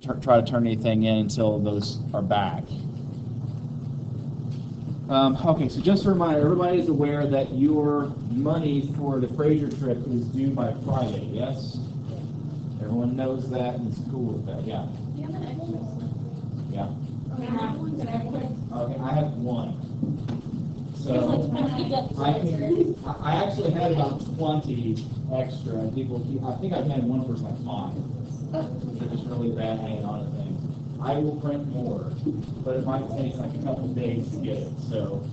try to turn anything in until those are back. Okay, so just a reminder, everybody is aware that your money for the Fraser trip is due by Friday, yes? Everyone knows that and is cool with that, yeah. Yeah. Okay, I have one. So I actually had about 20 extra. I think I've had one person like 5. They're just really bad hanging on to things. I will print more, but it might take like a couple of days to get it. So.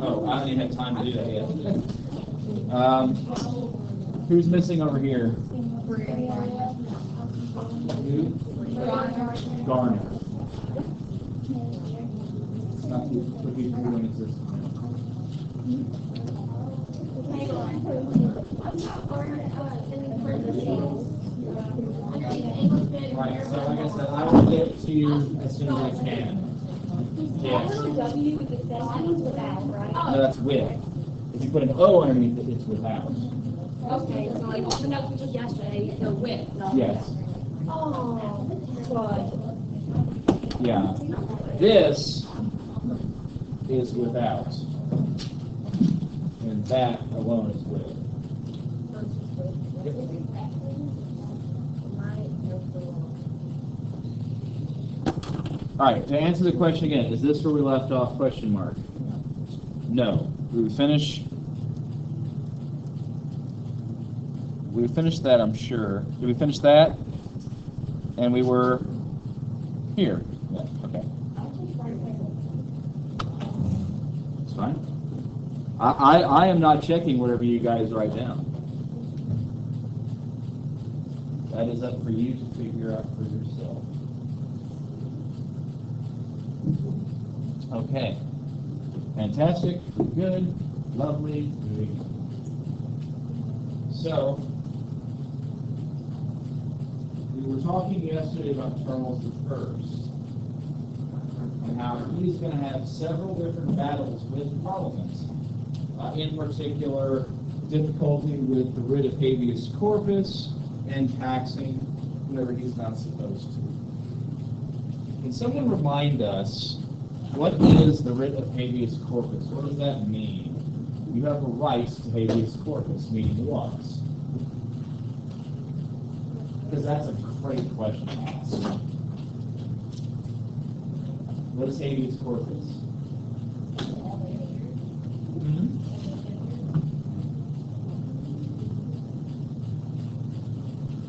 Oh, I haven't even had time to do that yet. Who's missing over here? Who? Garner. It's not the people who exist. Right, so like I said, I will get to you as soon as I can. Yes. No, that's with. If you put an O underneath it, it's without. Okay, so like all the notes we took yesterday, they're with, not yes. Oh, good. Yeah. This is without. And that alone is with. All right, to answer the question again, is this where we left off, question mark? No. Did we finish? We finished that, I'm sure. Did we finish that? And we were here. Yeah, okay. It's fine. I am not checking whatever you guys write down. That is up for you to figure out for yourself. Okay. Fantastic. Good. Lovely. So, we were talking yesterday about Charles I and how he's going to have several different battles with Parliament. In particular, difficulty with the writ of habeas corpus and taxing whenever he's not supposed to. Can someone remind us, what is the writ of habeas corpus? What does that mean? You have a right to habeas corpus, meaning what? Because that's a great question to ask. What is habeas corpus?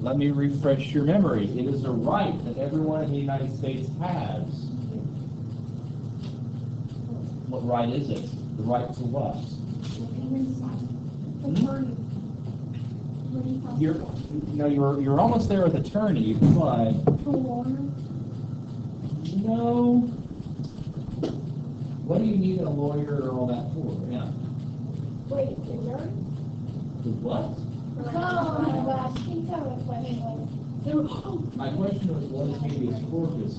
Let me refresh your memory. It is a right that everyone in the United States has. What right is it? The right to what? You're almost there with attorney, but no. What do you need a lawyer or all that for? Yeah. Wait, the nerd? The what? My question was, what is habeas corpus?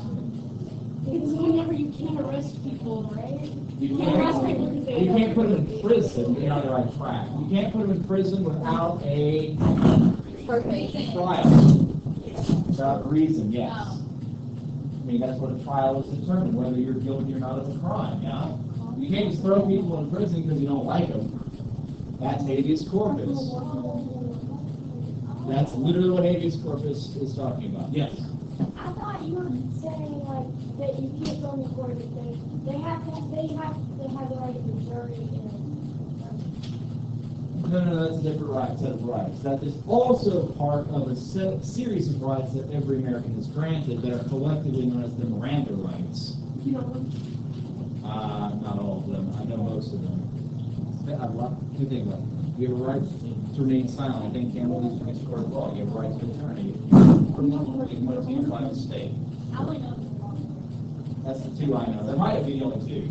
It's whenever you can't arrest people, right? You can't put them in prison. You're on the right track. You can't put them in prison without a trial. Without a reason, yes. I mean, that's what a trial is determined, whether you're guilty or not of a crime, yeah? You can't just throw people in prison because you don't like them. That's habeas corpus. That's literally what habeas corpus is talking about. Yes? I thought you were saying like that you can't go in the court if they have to have the right of the jury No, that's a different right, set of rights. That is also part of a series of rights that every American is granted that are collectively known as the Miranda rights. You know, not all of them. I know most of them. I'd love to think about it. You have a right to remain silent. I think can't release from a court of law. You have a right to attorney. You want to be by the state. That's the two I know. There might have been the only two.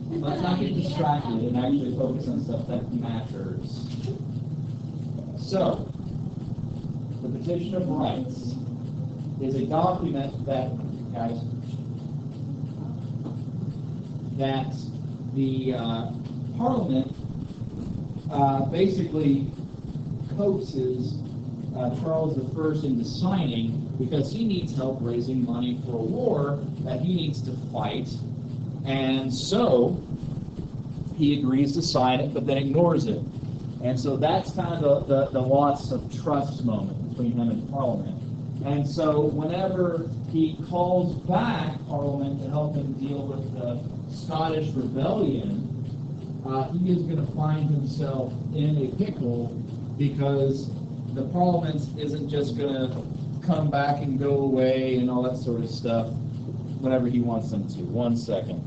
Let's not get distracted and actually focus on stuff that matters. So, the Petition of Rights is a document that, guys, that the Parliament basically coaxes Charles I into signing because he needs help raising money for a war that he needs to fight. And so he agrees to sign it, but then ignores it. And so that's kind of the loss of trust moment between him and Parliament. And so whenever he calls back Parliament to help him deal with the Scottish rebellion, he is going to find himself in a pickle because the Parliament isn't just going to come back and go away and all that sort of stuff whenever he wants them to. 1 second.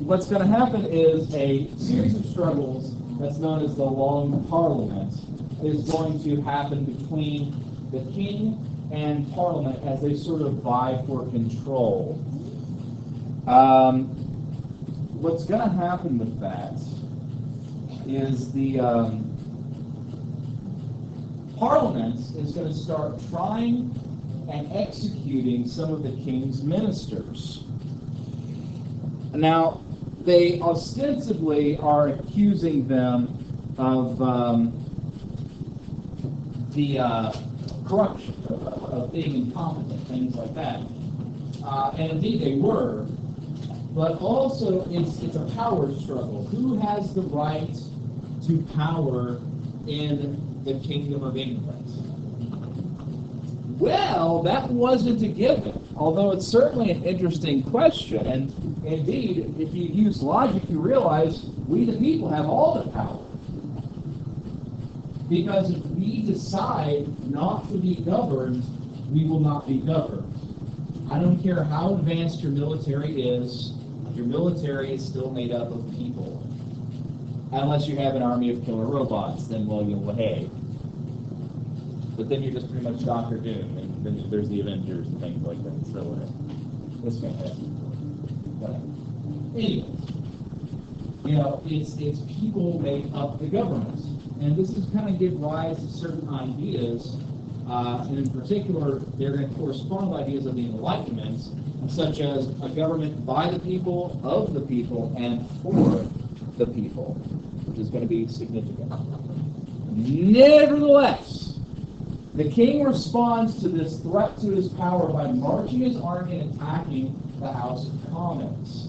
What's going to happen is a series of struggles that's known as the Long Parliament is going to happen between the king and Parliament as they sort of vie for control. What's going to happen with that is the Parliament is going to start trying and executing some of the king's ministers. Now, they ostensibly are accusing them of the corruption, of being incompetent, things like that. And indeed they were, but also it's a power struggle. Who has the right to power in the Kingdom of England? Well, that wasn't a given, although it's certainly an interesting question. And indeed, if you use logic, you realize we the people have all the power. Because if we decide not to be governed, we will not be governed. I don't care how advanced your military is still made up of people. Unless you have an army of killer robots, then, well, you'll behave. But then you're just pretty much Doctor Doom, and then there's the Avengers and things like that. So it's fantastic. But anyway, it's people make up the government, and this is kind of give rise to certain ideas, and in particular, they're going to correspond with ideas of the Enlightenment, such as a government by the people, of the people, and for the people, which is going to be significant. Nevertheless, the king responds to this threat to his power by marching his army and attacking the House of Commons.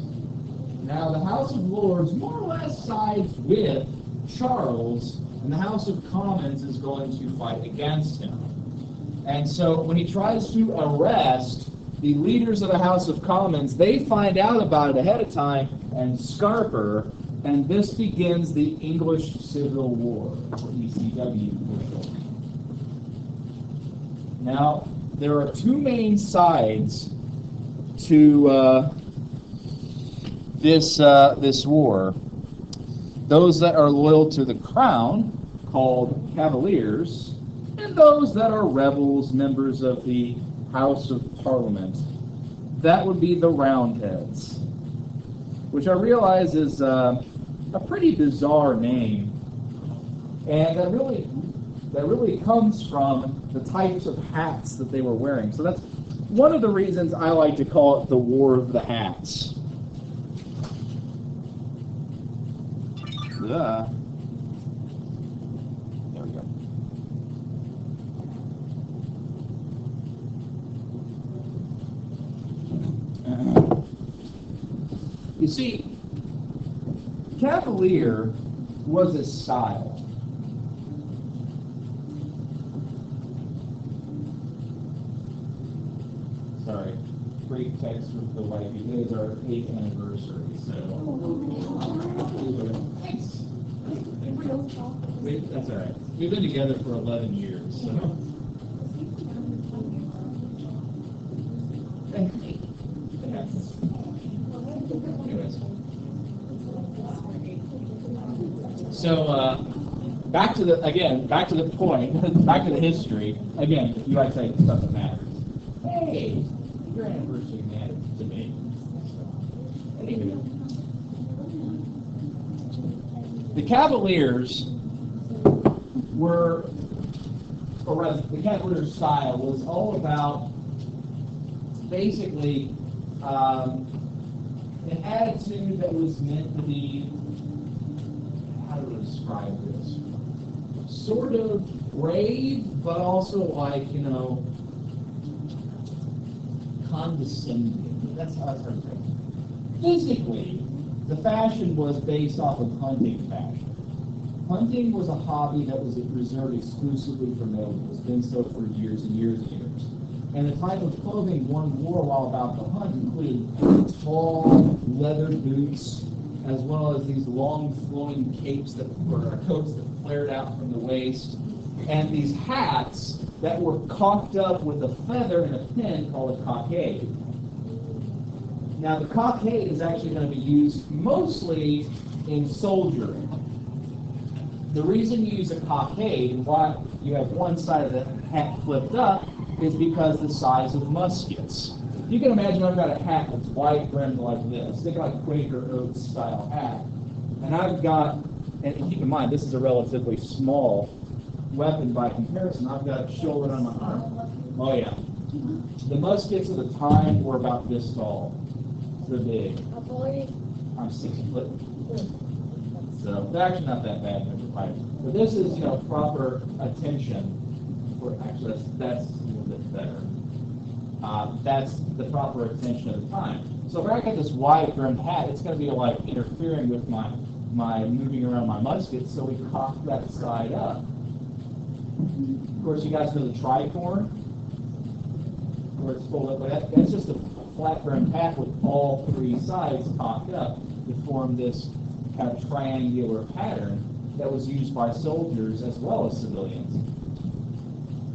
Now, the House of Lords more or less sides with Charles, and the House of Commons is going to fight against him. And so when he tries to arrest the leaders of the House of Commons, they find out about it ahead of time and scarper, and this begins the English Civil War, or ECW for short. Now, there are two main sides to this war. Those that are loyal to the crown, called Cavaliers, and those that are rebels, members of the House of Parliament. That would be the Roundheads, which I realize is a pretty bizarre name, and that really comes from the types of hats that they were wearing. So that's one of the reasons I like to call it the War of the Hats. There we go. You see, Cavalier was a style. Sorry, brief text with the wife. It is our 8th anniversary, so. Thanks. That's all right. We've been together for 11 years, so. Anyways. So, back to the point, back to the history. Again, you guys say stuff that matters. Hey, your anniversary matters to me. Anyway, The Cavaliers were, or rather, the Cavalier style was all about basically an attitude that was meant to be, how do I describe this? Sort of brave, but also like, condescending. That's how it's hard to say. Physically, the fashion was based off of hunting fashion. Hunting was a hobby that was reserved exclusively for nobles. It's been so for years and years and years. And the type of clothing one wore while about the hunt included tall leather boots, as well as these long flowing capes that were coats that flared out from the waist, and these hats that were cocked up with a feather and a pin called a cockade. Now, the cockade is actually going to be used mostly in soldiering. The reason you use a cockade and why you have one side of the hat flipped up is because the size of muskets. You can imagine I've got a hat that's white brimmed like this. Think like Quaker Oats style hat. And I've got, and keep in mind, this is a relatively small weapon by comparison. I've got a shoulder on my arm. Oh yeah. The muskets of the time were about this tall. They're big. I'm 6 foot. So they're actually not that bad. But this is, proper attention. Actually, that's a little bit better. That's the proper attention of the time. So if I got this wide brimmed hat, it's going to be like interfering with my moving around my musket. So we cock that side up. Of course, you guys know the tricorn, where it's full up. That's just a flat brimmed hat with all three sides cocked up to form this kind of triangular pattern that was used by soldiers as well as civilians.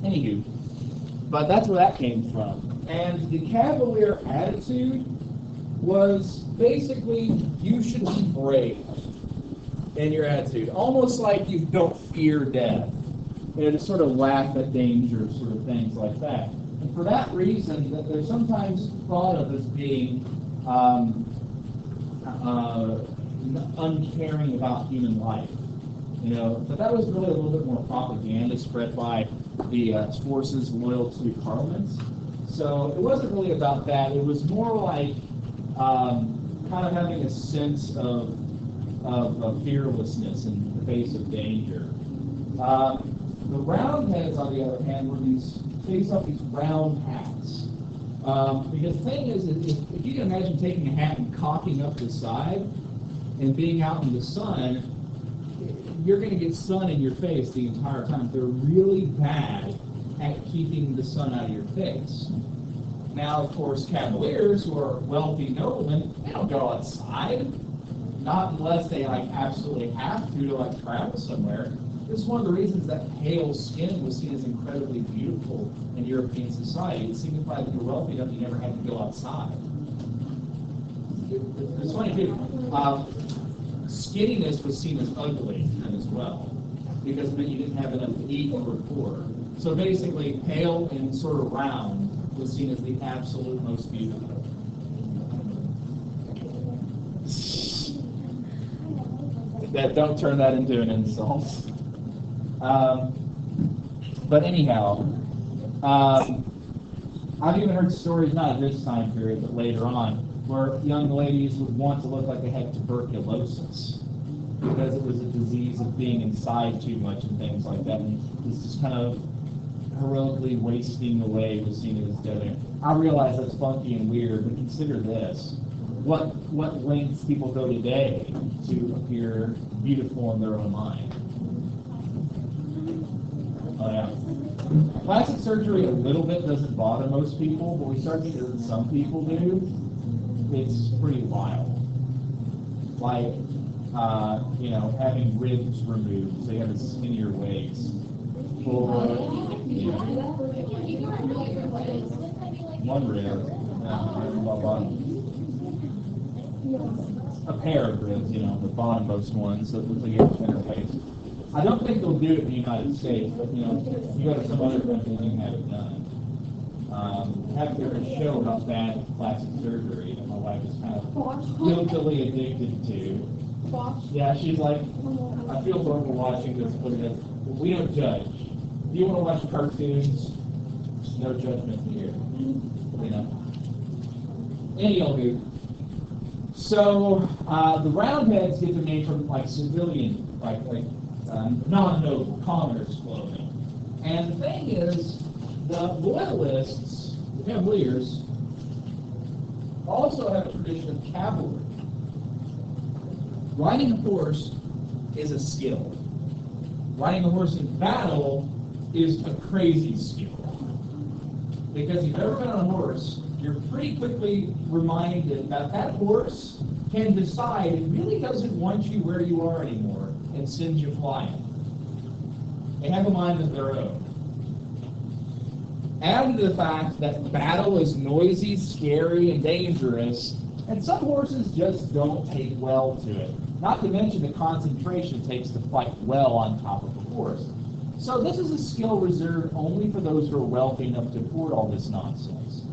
Anywho, but that's where that came from. And the Cavalier attitude was basically, you should be brave in your attitude. Almost like you don't fear death. To sort of laugh at danger, sort of things like that. And for that reason, that they're sometimes thought of as being uncaring about human life. But that was really a little bit more propaganda spread by the forces loyal to Parliament. So it wasn't really about that. It was more like kind of having a sense of fearlessness in the face of danger. The Roundheads, on the other hand, were faced off these round hats. Because the thing is, if you can imagine taking a hat and cocking up the side and being out in the sun, you're going to get sun in your face the entire time. They're really bad at keeping the sun out of your face. Now, of course, Cavaliers, who are wealthy noblemen, they don't go outside, not unless they absolutely have to travel somewhere. This is one of the reasons that pale skin was seen as incredibly beautiful in European society. It signified that you're wealthy enough you never had to go outside. It's funny too. Skinniness was seen as ugly as well, because it meant you didn't have enough to eat or were poor. So basically, pale and sort of round was seen as the absolute most beautiful. Don't turn that into an insult. But anyhow, I've even heard stories, not at this time period, but later on, where young ladies would want to look like they had tuberculosis because it was a disease of being inside too much and things like that. And this is kind of heroically wasting away was seen as dead. I realize that's funky and weird, but consider this. What lengths people go today to appear beautiful in their own mind. Oh, yeah. Plastic surgery a little bit doesn't bother most people, but we start to see that some people do. It's pretty wild. Like, having ribs removed, so they have a skinnier waist. Or, one rib, a pair of ribs, the bottommost one, so it looks like you have a thinner waist. I don't think they'll do it in the United States, but you go to some other country and you have it done. Have a show about bad plastic surgery that my wife is kind of guiltily addicted to. Squash. Yeah, she's like, I feel horrible watching this, but we don't judge. If you want to watch cartoons, no judgment here. You know. Anywho, so the Roundheads get their name from like civilian, like non-noble commoners clothing. And the thing is, the Loyalists, the Cavaliers, also have a tradition of cavalry. Riding a horse is a skill. Riding a horse in battle is a crazy skill. Because if you've ever been on a horse, you're pretty quickly reminded that that horse can decide it really doesn't want you where you are anymore and sends you flying. They have a mind of their own. Add to the fact that battle is noisy, scary, and dangerous, and some horses just don't take well to it. Not to mention the concentration it takes to fight well on top of a horse. So this is a skill reserved only for those who are wealthy enough to afford all this nonsense.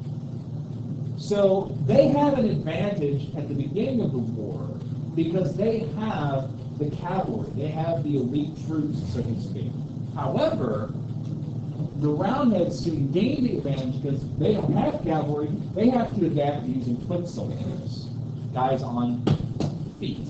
So they have an advantage at the beginning of the war because they have the cavalry. They have the elite troops, so to speak. However, the Roundheads soon gain the advantage because they don't have cavalry. They have to adapt to using foot soldiers, guys on feet,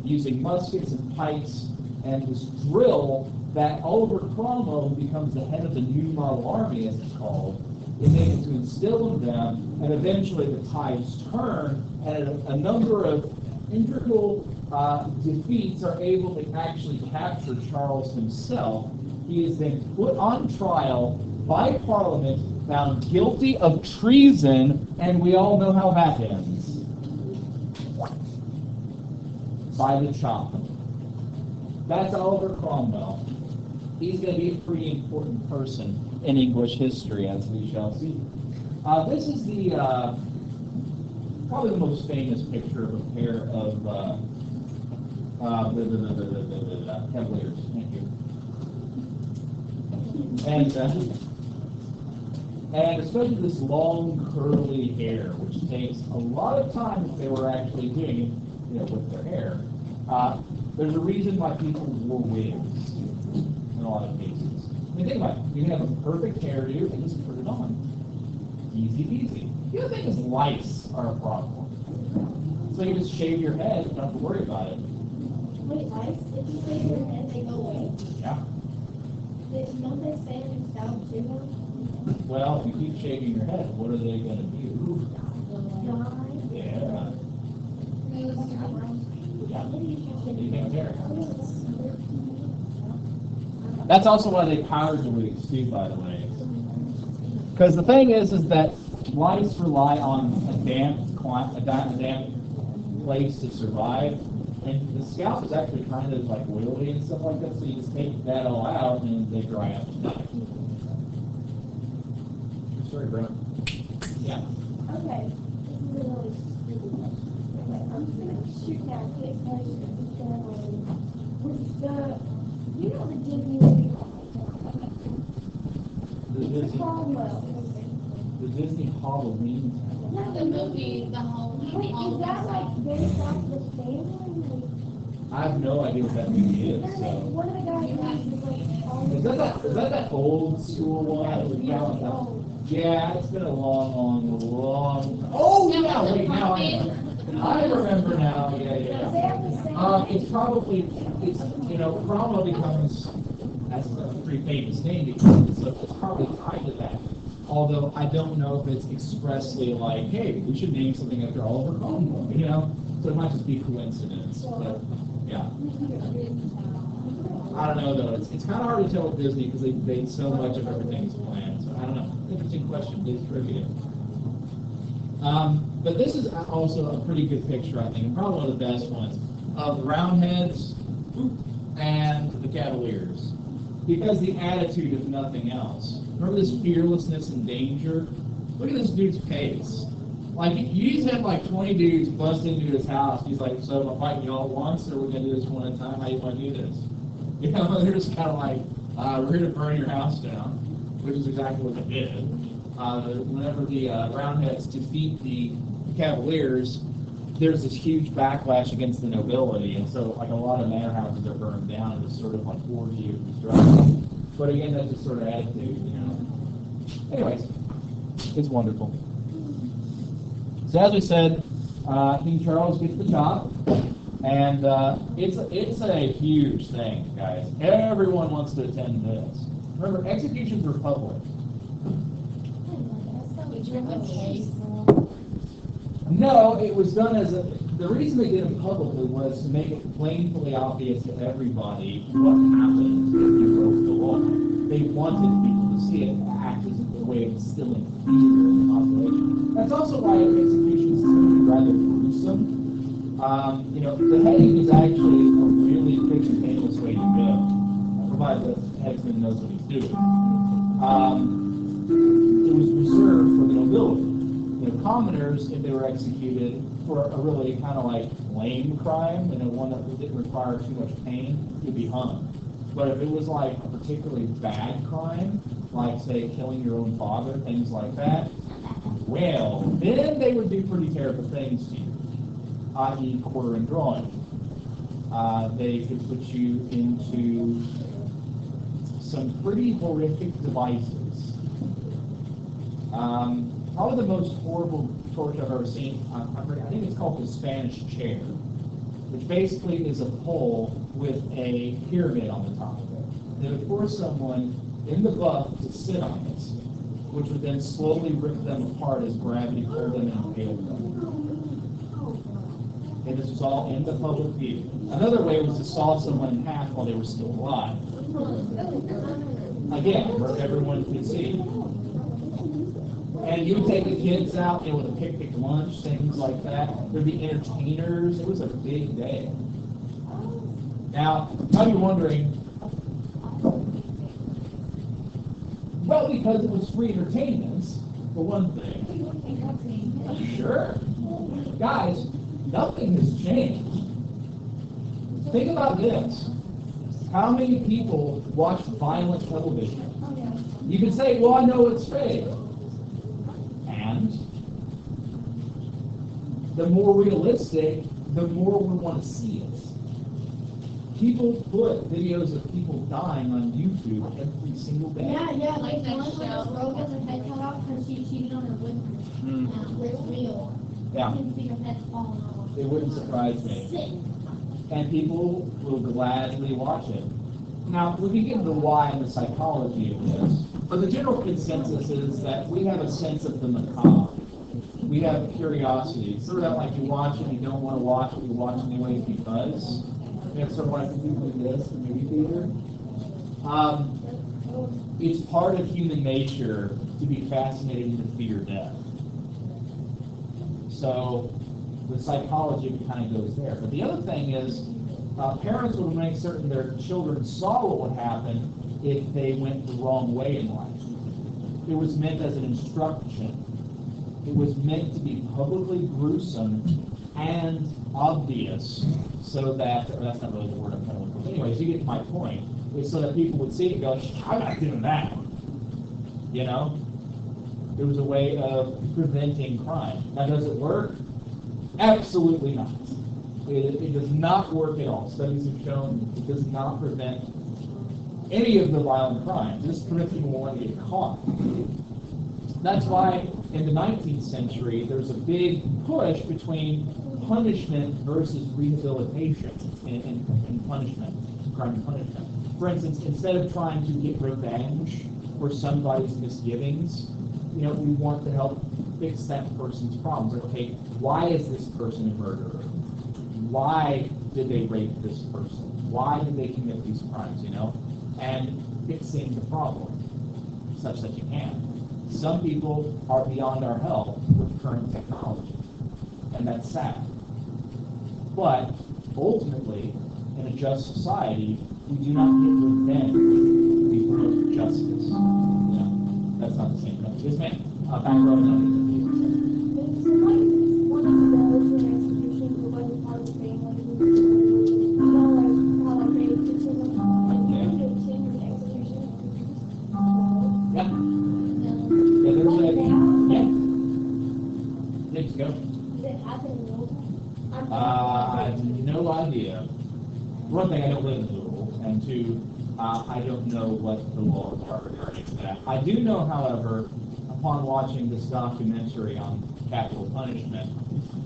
using muskets and pikes, and this drill that Oliver Cromwell, who becomes the head of the New Model Army, as it's called, is able to instill in them, and eventually the tides turn, and a number of integral defeats are able to actually capture Charles himself. He is then put on trial by Parliament, found guilty of treason, and we all know how that ends. By the chop. That's Oliver Cromwell. He's going to be a pretty important person in English history, as we shall see. This is the probably the most famous picture of a pair of Cavaliers. Thank you. And especially this long curly hair, which takes a lot of time if they were actually doing it, with their hair. There's a reason why people wore wigs in a lot of cases. I mean, think about it. You can have a perfect hairdo and just put it on. Easy peasy. The other thing is lice are a problem. So you just shave your head, you don't have to worry about it. Wait, lice? If you shave your head, they go away? Yeah. Don't they say in South too? Well, if you keep shaving your head, what are they going to do? Yeah. That's also why they powered the wigs too, by the way. Because the thing is that lice rely on a damp place to survive, and the scalp is actually kind of like oily and stuff like that. So you just take that all out, and they dry up. Sorry, bro. Yeah. Okay. Really stupid. Okay, I'm just gonna shoot now. Quick question. Was the Disney movie? The Disney Halloween. Not the movie, the Halloween. Wait, is that like based off the family? I have no idea what that movie is. So. One of the guys Is that that old school one? Yeah, it's been a long. Oh yeah, wait, now I remember now. Yeah. It's probably Cromwell becomes, that's a pretty famous name, so it's probably tied to that. Although I don't know if it's expressly like, hey, we should name something after Oliver Cromwell, So it might just be coincidence. But, yeah. I don't know though. It's kind of hard to tell with Disney because they so much of everything is planned. So I don't know. Interesting question. Please trivia. But this is also a pretty good picture, I think, and probably one of the best ones of the Roundheads and the Cavaliers, because the attitude if nothing else. Remember this fearlessness and danger? Look at this dude's pace. Like, you just have like 20 dudes bust into his house. He's like, so am I fighting you all at once, or we're going to do this one at a time? How do you want to do this? They're just kind of like, we're here to burn your house down, which is exactly what they did. Whenever the Roundheads defeat the Cavaliers, there's this huge backlash against the nobility, and so like a lot of manor houses are burned down, and it's sort of like orgy of destruction. But again, that's just sort of attitude, you know. Anyways, it's wonderful. So as we said, King Charles gets the job, and it's a huge thing, guys. Everyone wants to attend this. Remember, executions were public. No, it was done as the reason they did it publicly was to make it plainly obvious to everybody what happened if you broke the law. They wanted people to see it act as a way of instilling fear in the population. That's also why executions tend to be rather gruesome. You know, the heading is actually a really quick and painless way to go, provided the headsman knows what he's doing. It was reserved for the nobility. You know, commoners, if they were executed for a really kind of like lame crime, and one that didn't require too much pain, would be hung. But if it was like a particularly bad crime, like say killing your own father, things like that, well, then they would do pretty terrible things to you, i.e. quarter and drawing. They could put you into some pretty horrific devices. Probably the most horrible torture I've ever seen, I think it's called the Spanish chair, which basically is a pole with a pyramid on the top of it. They would force someone in the buff to sit on it, which would then slowly rip them apart as gravity pulled them and impaled them. And this was all in the public view. Another way was to saw someone in half while they were still alive. Again, where everyone could see. And you would take the kids out, you know, with a picnic lunch, things like that. There'd be entertainers. It was a big day. Now, you're wondering, well, because it was free entertainment, for one thing. Sure. Guys, nothing has changed. Think about this. How many people watch violent television? You can say, well, I know it's fake. And the more realistic, the more we want to see it. People put videos of people dying on YouTube every single day. Yeah, like that one with the girl with her head cut off because she cheated on her boyfriend. It's real. Yeah. You can see her head falling off. It wouldn't surprise me. And people will gladly watch it. Now, we can get into why and the psychology of this, but the general consensus is that we have a sense of the macabre. We have curiosity. It's sort of like you watch it, you don't want to watch it, you watch it anyways because. It's sort of like the people in this, the movie theater. It's part of human nature to be fascinated and to fear death. So the psychology kind of goes there. But the other thing is, parents would make certain their children saw what would happen if they went the wrong way in life. It was meant as an instruction. It was meant to be publicly gruesome and obvious, so that, or that's not really the word I'm trying to look for. Anyways, you get my point. It's so that people would see it and go, I'm not doing that. You know? It was a way of preventing crime. Now, does it work? Absolutely not. It does not work at all. Studies have shown it does not prevent any of the violent crimes. This prevents people wanting to get caught. That's why in the 19th century, there's a big push between punishment versus rehabilitation in punishment, crime and punishment. For instance, instead of trying to get revenge for somebody's misgivings, you know, we want to help fix that person's problems. Like, okay, why is this person a murderer? Why did they rape this person? Why did they commit these crimes, you know? And fixing the problem, such that you can. Some people are beyond our help with current technology, and that's sad. But ultimately, in a just society, we do not get revenge. We promote justice. Yeah, that's not the same thing. Yes, ma'am. Back row. idea. One thing, I don't live in Louisville, and two, I don't know what the laws are regarding that. I do know, however, upon watching this documentary on capital punishment,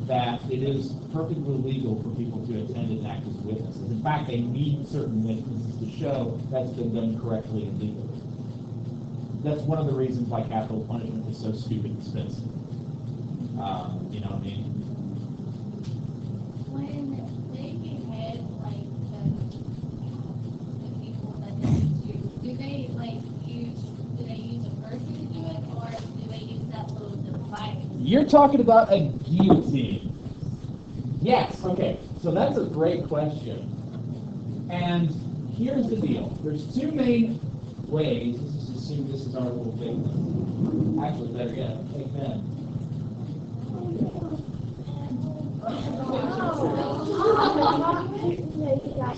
that it is perfectly legal for people to attend and act as witnesses. In fact, they need certain witnesses to show that's been done correctly and legally. That's one of the reasons why capital punishment is so stupid expensive. You know what I mean? When they behead, like, the people that they do they use a person to do it, or do they use that little device? You're talking about a guillotine. Yes, okay. So that's a great question. And here's the deal. There's two main ways. Let's just assume this is our little big one. Actually, better yet, take Ben.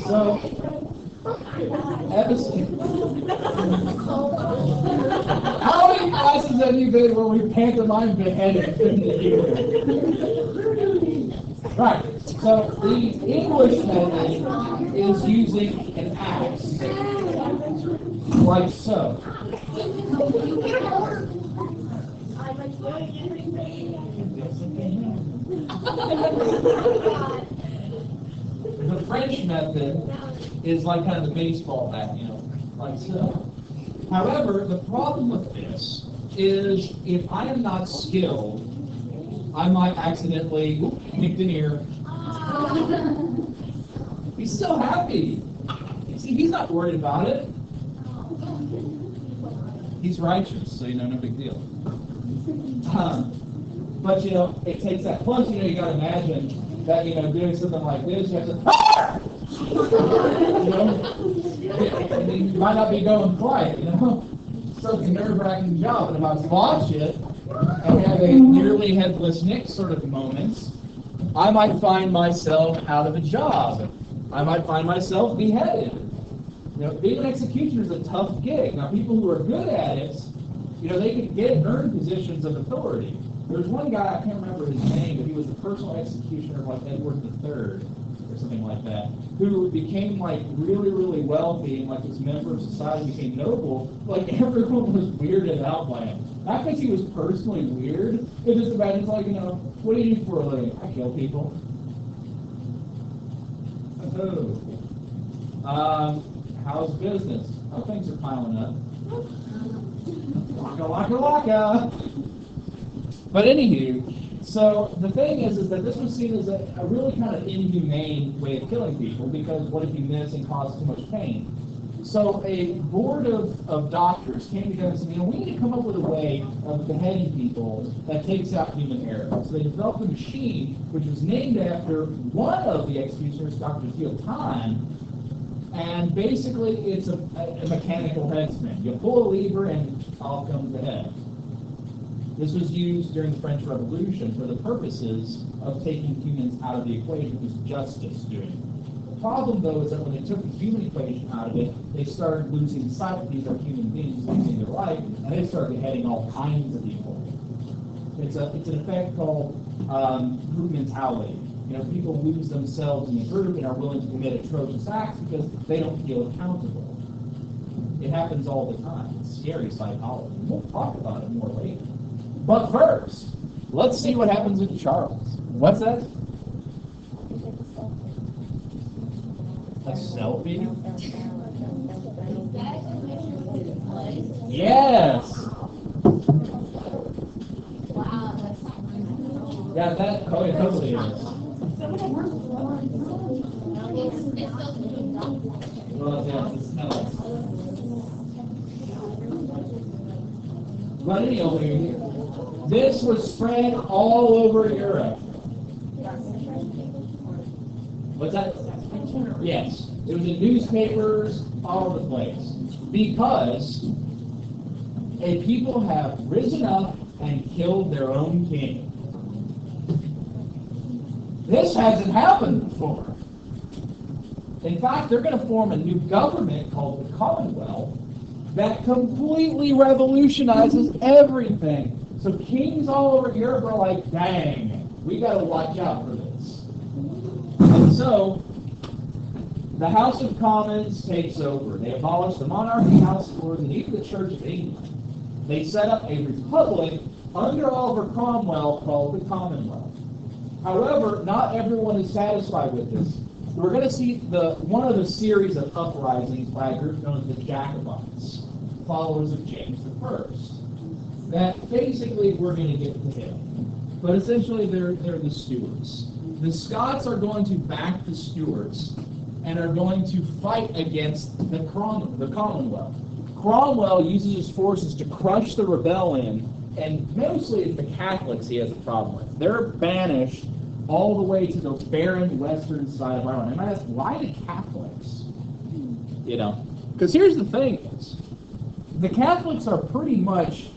So, how many classes have you been where we pantomime beheaded? Right. So the English method is using an axe, like so. The French method is like kind of the baseball bat, you know, like so. However, the problem with this is if I am not skilled, I might accidentally nick an ear. He's so happy. See, he's not worried about it. He's righteous, so you know, no big deal. But you know, it takes that. Plus, you know, you got to imagine that, you know, doing something like this, you have to. You know, and you might not be going quiet. You know, so it's a nerve-wracking job. And if I watch it and have a nearly headless Nick sort of moments, I might find myself out of a job. I might find myself beheaded. You know, being an executioner is a tough gig. Now, people who are good at it, you know, they can earn positions of authority. There's one guy, I can't remember his name, but he was the personal executioner of like Edward III or something like that, who became like really, really wealthy and like this member of society, became noble. Like everyone was weirded out by him. Not because he was personally weird, it's just about, it's like, you know, what do you do for a living? I kill people. Oh. How's business? Oh, things are piling up. Waka, waka, waka. But anywho, so the thing is that this was seen as a really kind of inhumane way of killing people, because what if you miss and cause too much pain? So a board of doctors came together and said, you know, we need to come up with a way of beheading people that takes out human error. So they developed a machine which was named after one of the executioners, Dr. Guillotin, and basically it's a mechanical headsman. You pull a lever and off comes the head. This was used during the French Revolution for the purposes of taking humans out of the equation, because justice doing it. The problem, though, is that when they took the human equation out of it, they started losing sight that these are human beings losing their life, and they started beheading all kinds of people. It's an effect called group mentality. You know, people lose themselves in a group and are willing to commit atrocious acts because they don't feel accountable. It happens all the time. It's scary psychology. We'll talk about it more later. But first, let's see what happens with Charles. What's that? A selfie? Yes! Wow, that's Yeah, that totally is. Well, yeah, it's kind of. But anyway, this was spread all over Europe. What's that? Yes. It was in newspapers all over the place. Because a people have risen up and killed their own king. This hasn't happened before. In fact, they're going to form a new government called the Commonwealth that completely revolutionizes everything. So kings all over Europe are like, dang, we got to watch out for this. And so the House of Commons takes over. They abolish the monarchy, House of Lords, and even the Church of England. They set up a republic under Oliver Cromwell called the Commonwealth. However, not everyone is satisfied with this. We're going to see one of the series of uprisings by a group known as the Jacobites, followers of James I. That basically we're going to get to him. But essentially they're the Stuarts. The Scots are going to back the Stuarts and are going to fight against the Commonwealth. Cromwell uses his forces to crush the rebellion, and mostly it's the Catholics he has a problem with. They're banished all the way to the barren western side of Ireland. And I ask, why the Catholics? Because here's the thing is, the Catholics are pretty much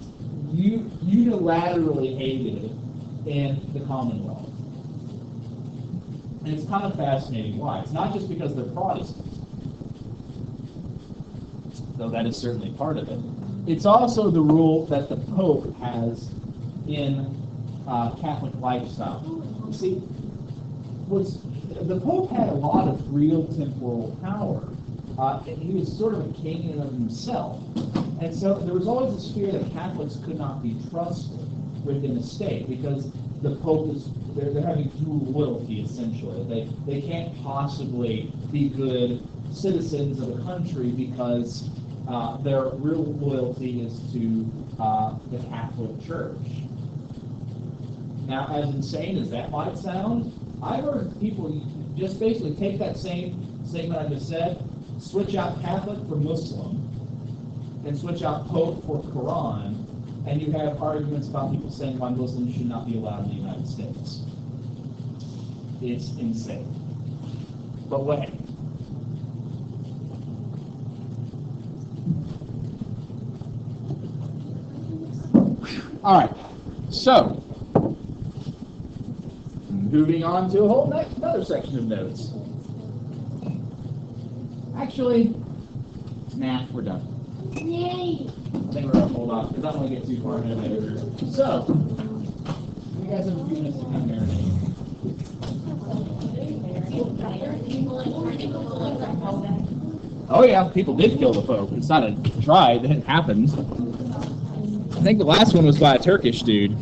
unilaterally hated in the Commonwealth. And it's kind of fascinating why. It's not just because they're Protestants, though that is certainly part of it. It's also the rule that the Pope has in Catholic lifestyle. You see, the Pope had a lot of real temporal power. He was sort of a king in and of himself. And so there was always this fear that Catholics could not be trusted within the state because the Pope they're having dual loyalty, essentially. They can't possibly be good citizens of the country because their real loyalty is to the Catholic Church. Now, as insane as that might sound, I've heard people just basically take that same statement I just said, switch out Catholic for Muslim, and switch out Pope for Quran, and you have arguments about people saying why Muslims should not be allowed in the United States. It's insane. But wait. All right. So, moving on to another section of notes. Actually, we're done. Yay! I think we're going to hold off because I don't want to get too far ahead of it. So, you guys have a few minutes to come marinate. Oh yeah, people did kill the Pope. It's not a try, it happens. I think the last one was by a Turkish dude.